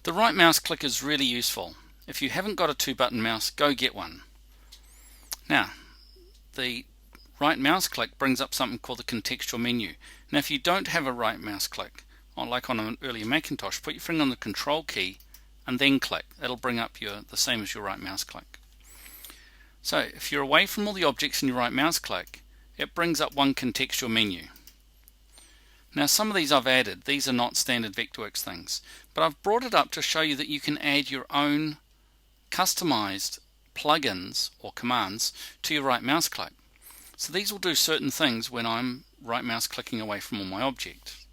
The right mouse click is really useful. If you haven't got a 2-button mouse, go get one. Now, the right mouse click brings up something called the contextual menu. Now, if you don't have a right mouse click, like on an earlier Macintosh, put your finger on the control key and then click. That'll bring up the same as your right mouse click. So if you're away from all the objects in your right mouse click, it brings up one contextual menu. Now, some of these I've added. These are not standard Vectorworks things, but I've brought it up to show you that you can add your own customized plugins or commands to your right mouse click. So these will do certain things when I'm right mouse clicking away from all my objects.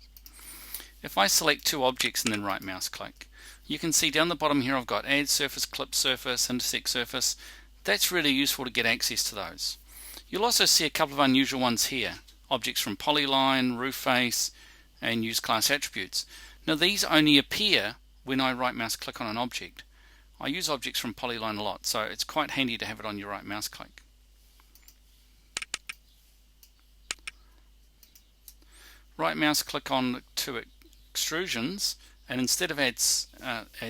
If I select two objects and then right mouse click, you can see down the bottom here I've got add surface, clip surface, intersect surface. That's really useful to get access to those. You'll also see a couple of unusual ones here. Objects from polyline, roof face, and use class attributes. Now these only appear when I right mouse click on an object. I use objects from polyline a lot, so it's quite handy to have it on your right mouse click. Right mouse click on two extrusions, and instead of add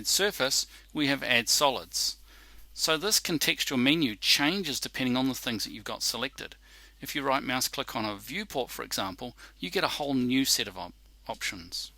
surface, we have add solids. So this contextual menu changes depending on the things that you've got selected. If you right mouse click on a viewport, for example, you get a whole new set of options.